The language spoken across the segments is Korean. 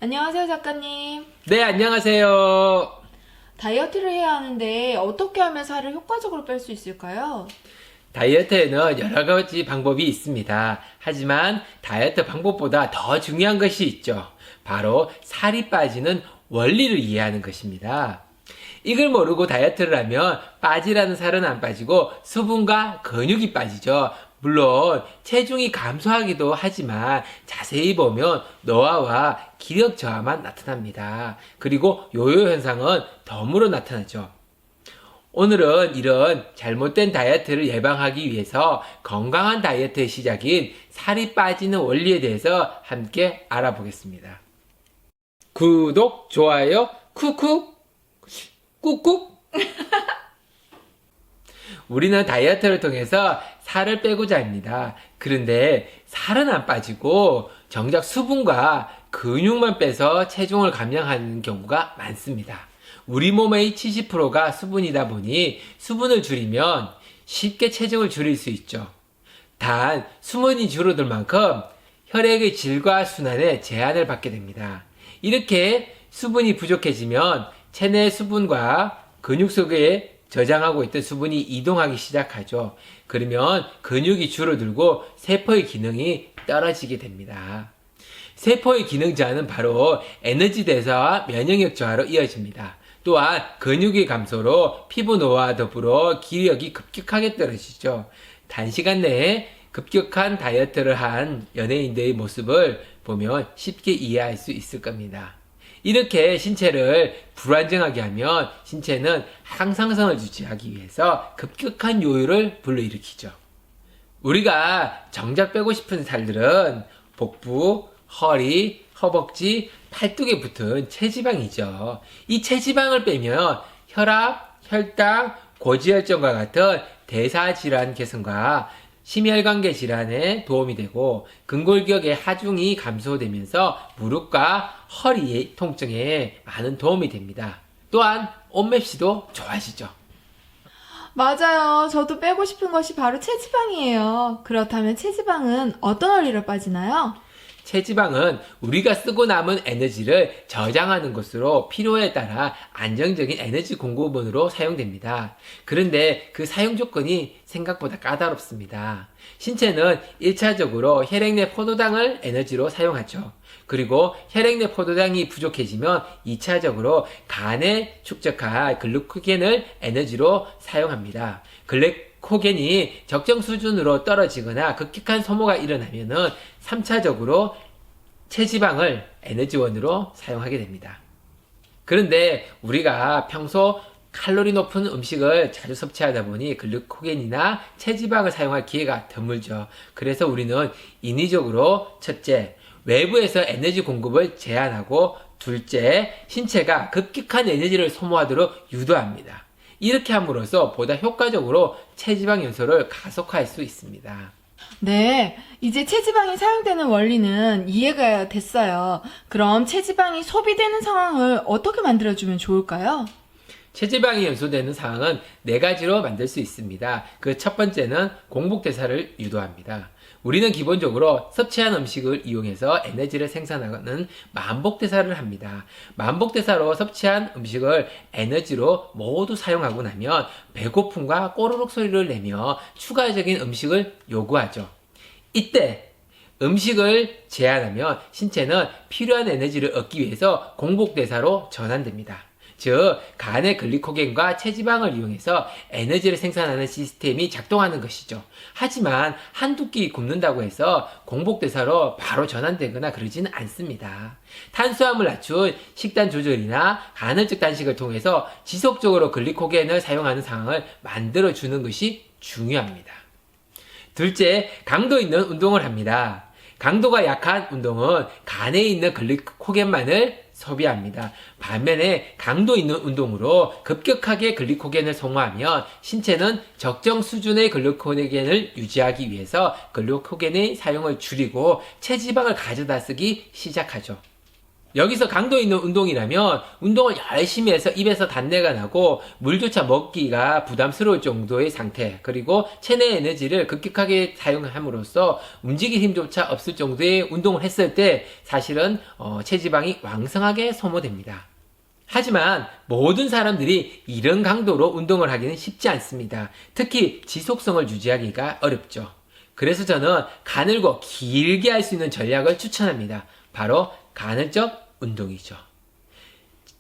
안녕하세요, 작가님. 네, 안녕하세요. 다이어트를 해야 하는데 어떻게 하면 살을 효과적으로 뺄 수 있을까요? 다이어트에는 여러 가지 방법이 있습니다. 하지만 다이어트 방법보다 더 중요한 것이 있죠. 바로 살이 빠지는 원리를 이해하는 것입니다. 이걸 모르고 다이어트를 하면 빠지라는 살은 안 빠지고 수분과 근육이 빠지죠. 물론 체중이 감소하기도 하지만 자세히 보면 노화와 기력 저하만 나타납니다. 그리고 요요 현상은 덤으로 나타나죠. 오늘은 이런 잘못된 다이어트를 예방하기 위해서 건강한 다이어트의 시작인 살이 빠지는 원리에 대해서 함께 알아보겠습니다. 구독, 좋아요, 쿡쿡, 꾹꾹. 우리는 다이어트를 통해서 살을 빼고자 합니다. 그런데 살은 안 빠지고 정작 수분과 근육만 빼서 체중을 감량하는 경우가 많습니다. 우리 몸의 70%가 수분이다 보니 수분을 줄이면 쉽게 체중을 줄일 수 있죠. 단 수분이 줄어들 만큼 혈액의 질과 순환에 제한을 받게 됩니다. 이렇게 수분이 부족해지면 체내 수분과 근육 속에 저장하고 있던 수분이 이동하기 시작하죠. 그러면 근육이 줄어들고 세포의 기능이 떨어지게 됩니다. 세포의 기능 저하는 바로 에너지 대사와 면역력 저하로 이어집니다. 또한 근육의 감소로 피부 노화와 더불어 기력이 급격하게 떨어지죠. 단시간 내에 급격한 다이어트를 한 연예인들의 모습을 보면 쉽게 이해할 수 있을 겁니다. 이렇게 신체를 불안정하게 하면 신체는 항상성을 유지하기 위해서 급격한 요요를 불러일으키죠. 우리가 정작 빼고 싶은 살들은 복부, 허리, 허벅지, 팔뚝에 붙은 체지방이죠. 이 체지방을 빼면 혈압, 혈당, 고지혈증과 같은 대사질환 개선과 심혈관계 질환에 도움이 되고 근골격의 하중이 감소되면서 무릎과 허리의 통증에 많은 도움이 됩니다. 또한 옷맵시도 좋아지죠. 맞아요. 저도 빼고 싶은 것이 바로 체지방이에요. 그렇다면 체지방은 어떤 원리로 빠지나요? 체지방은 우리가 쓰고 남은 에너지를 저장하는 것으로 필요에 따라 안정적인 에너지 공급원으로 사용됩니다. 그런데 그 사용 조건이 생각보다 까다롭습니다. 신체는 1차적으로 혈액 내 포도당을 에너지로 사용하죠. 그리고 혈액 내 포도당이 부족해지면 2차적으로 간에 축적할 글루코겐을 에너지로 사용합니다. 글루코겐이 적정 수준으로 떨어지거나 급격한 소모가 일어나면은 3차적으로 체지방을 에너지원으로 사용하게 됩니다. 그런데 우리가 평소 칼로리 높은 음식을 자주 섭취하다 보니 글루코겐이나 체지방을 사용할 기회가 드물죠. 그래서 우리는 인위적으로 첫째, 외부에서 에너지 공급을 제한하고 둘째, 신체가 급격한 에너지를 소모하도록 유도합니다. 이렇게 함으로써 보다 효과적으로 체지방 연소를 가속화할 수 있습니다. 네, 이제 체지방이 사용되는 원리는 이해가 됐어요. 그럼 체지방이 소비되는 상황을 어떻게 만들어주면 좋을까요? 체지방이 연소되는 상황은 네 가지로 만들 수 있습니다. 그 첫 번째는 공복대사를 유도합니다. 우리는 기본적으로 섭취한 음식을 이용해서 에너지를 생산하는 만복대사를 합니다. 만복대사로 섭취한 음식을 에너지로 모두 사용하고 나면 배고픔과 꼬르륵 소리를 내며 추가적인 음식을 요구하죠. 이때 음식을 제한하면 신체는 필요한 에너지를 얻기 위해서 공복대사로 전환됩니다. 즉, 간의 글리코겐과 체지방을 이용해서 에너지를 생산하는 시스템이 작동하는 것이죠. 하지만 한두 끼 굶는다고 해서 공복대사로 바로 전환되거나 그러지는 않습니다. 탄수화물 낮춘 식단 조절이나 간헐적 단식을 통해서 지속적으로 글리코겐을 사용하는 상황을 만들어주는 것이 중요합니다. 둘째, 강도 있는 운동을 합니다. 강도가 약한 운동은 간에 있는 글리코겐만을 소비합니다. 반면에 강도 있는 운동으로 급격하게 글리코겐을 소모하면 신체는 적정 수준의 글리코겐을 유지하기 위해서 글리코겐의 사용을 줄이고 체지방을 가져다 쓰기 시작하죠. 여기서 강도 있는 운동이라면 운동을 열심히 해서 입에서 단내가 나고 물조차 먹기가 부담스러울 정도의 상태, 그리고 체내 에너지를 급격하게 사용함으로써 움직일 힘조차 없을 정도의 운동을 했을 때 사실은 체지방이 왕성하게 소모됩니다. 하지만 모든 사람들이 이런 강도로 운동을 하기는 쉽지 않습니다. 특히 지속성을 유지하기가 어렵죠. 그래서 저는 가늘고 길게 할 수 있는 전략을 추천합니다. 바로 간헐적 운동이죠.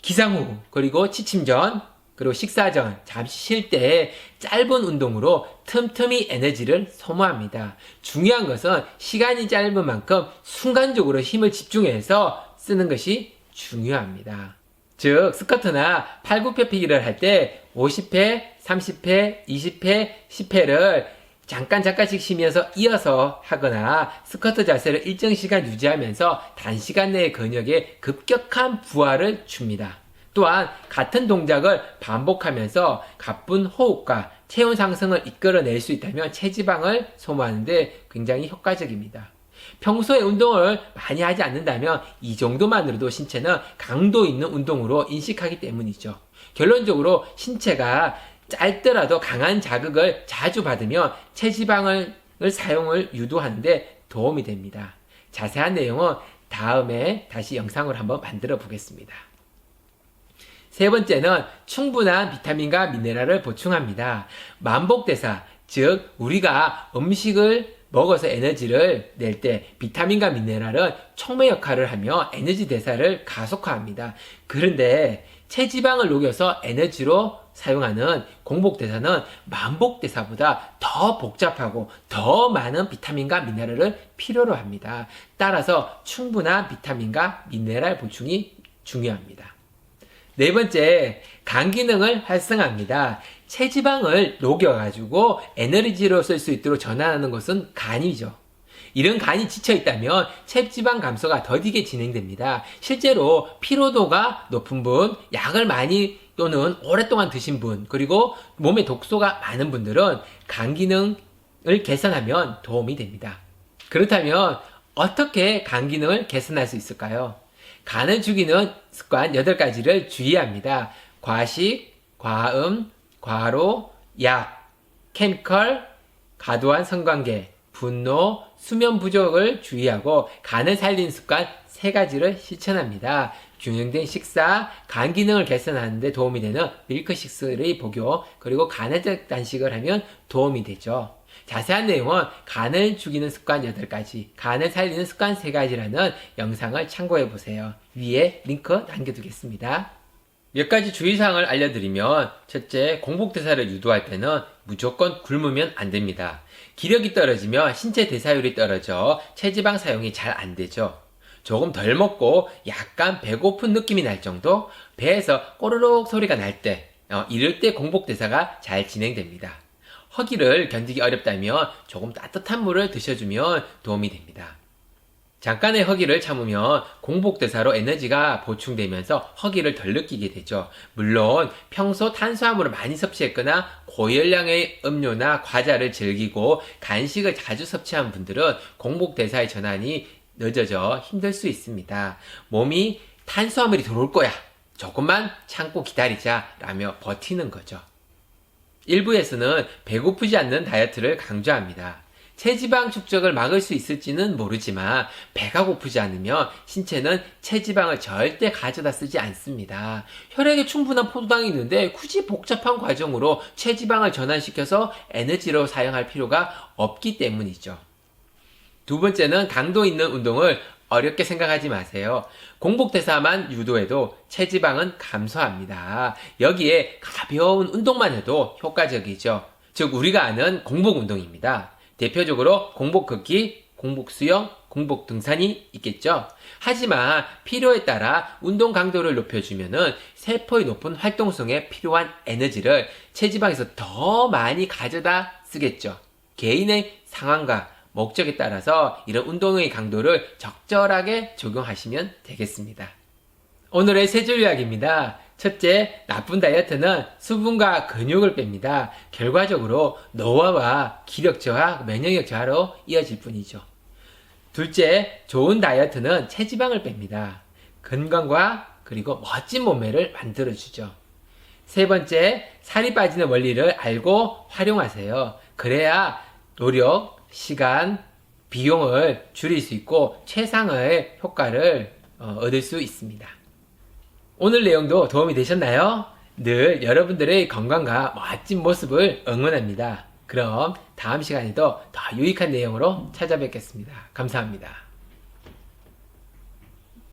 기상 후, 그리고 취침 전, 그리고 식사 전, 잠시 쉴 때 짧은 운동으로 틈틈이 에너지를 소모합니다. 중요한 것은 시간이 짧은 만큼 순간적으로 힘을 집중해서 쓰는 것이 중요합니다. 즉, 스쿼트나 팔굽혀펴기를 할 때 50회, 30회, 20회, 10회를 잠깐씩 쉬면서 이어서 하거나 스쿼트 자세를 일정 시간 유지하면서 단시간 내의 근육에 급격한 부하를 줍니다. 또한 같은 동작을 반복하면서 가쁜 호흡과 체온 상승을 이끌어낼 수 있다면 체지방을 소모하는데 굉장히 효과적입니다. 평소에 운동을 많이 하지 않는다면 이 정도만으로도 신체는 강도 있는 운동으로 인식하기 때문이죠. 결론적으로 신체가 짧더라도 강한 자극을 자주 받으면 체지방을 사용을 유도하는데 도움이 됩니다. 자세한 내용은 다음에 다시 영상을 한번 만들어 보겠습니다. 세 번째는 충분한 비타민과 미네랄을 보충합니다. 만복대사, 즉 우리가 음식을 먹어서 에너지를 낼 때 비타민과 미네랄은 촉매 역할을 하며 에너지 대사를 가속화합니다. 그런데 체지방을 녹여서 에너지로 사용하는 공복대사는 만복대사보다 더 복잡하고 더 많은 비타민과 미네랄을 필요로 합니다. 따라서 충분한 비타민과 미네랄 보충이 중요합니다. 네 번째, 간 기능을 활성화합니다. 체지방을 녹여가지고 에너지로 쓸 수 있도록 전환하는 것은 간이죠. 이런 간이 지쳐있다면 체지방 감소가 더디게 진행됩니다. 실제로 피로도가 높은 분, 약을 많이 또는 오랫동안 드신 분, 그리고 몸에 독소가 많은 분들은 간 기능을 개선하면 도움이 됩니다. 그렇다면 어떻게 간 기능을 개선할 수 있을까요? 간을 죽이는 습관 8가지를 주의합니다. 과식, 과음, 과로, 약, 케미컬, 과도한 성관계, 분노, 수면 부족을 주의하고 간을 살리는 습관 3가지를 실천합니다. 균형된 식사, 간 기능을 개선하는 데 도움이 되는 밀크식스의 복용, 그리고 간헐적 단식을 하면 도움이 되죠. 자세한 내용은 간을 죽이는 습관 8가지, 간을 살리는 습관 3가지라는 영상을 참고해 보세요. 위에 링크 남겨두겠습니다. 몇 가지 주의사항을 알려드리면, 첫째, 공복대사를 유도할 때는 무조건 굶으면 안 됩니다. 기력이 떨어지면 신체 대사율이 떨어져 체지방 사용이 잘 안 되죠. 조금 덜 먹고 약간 배고픈 느낌이 날 정도, 배에서 꼬르륵 소리가 날 때, 이럴 때 공복대사가 잘 진행됩니다. 허기를 견디기 어렵다면 조금 따뜻한 물을 드셔주면 도움이 됩니다. 잠깐의 허기를 참으면 공복대사로 에너지가 보충되면서 허기를 덜 느끼게 되죠. 물론 평소 탄수화물을 많이 섭취했거나 고열량의 음료나 과자를 즐기고 간식을 자주 섭취한 분들은 공복대사의 전환이 늦어져 힘들 수 있습니다. 몸이 탄수화물이 들어올 거야, 조금만 참고 기다리자 라며 버티는 거죠. 일부에서는 배고프지 않는 다이어트를 강조합니다. 체지방 축적을 막을 수 있을지는 모르지만 배가 고프지 않으면 신체는 체지방을 절대 가져다 쓰지 않습니다. 혈액에 충분한 포도당이 있는데 굳이 복잡한 과정으로 체지방을 전환시켜서 에너지로 사용할 필요가 없기 때문이죠. 두 번째는 강도 있는 운동을 어렵게 생각하지 마세요. 공복대사만 유도해도 체지방은 감소합니다. 여기에 가벼운 운동만 해도 효과적이죠. 즉 우리가 아는 공복운동입니다. 대표적으로 공복걷기, 공복수영, 공복등산이 있겠죠. 하지만 필요에 따라 운동 강도를 높여주면은 세포의 높은 활동성에 필요한 에너지를 체지방에서 더 많이 가져다 쓰겠죠. 개인의 상황과 목적에 따라서 이런 운동의 강도를 적절하게 적용하시면 되겠습니다. 오늘의 세 줄 요약입니다. 첫째, 나쁜 다이어트는 수분과 근육을 뺍니다. 결과적으로 노화와 기력 저하, 면역력 저하로 이어질 뿐이죠. 둘째, 좋은 다이어트는 체지방을 뺍니다. 건강과 그리고 멋진 몸매를 만들어주죠. 세 번째, 살이 빠지는 원리를 알고 활용하세요. 그래야 노력, 시간, 비용을 줄일 수 있고 최상의 효과를 얻을 수 있습니다. 오늘 내용도 도움이 되셨나요? 늘 여러분들의 건강과 멋진 모습을 응원합니다. 그럼 다음 시간에도 더 유익한 내용으로 찾아뵙겠습니다. 감사합니다.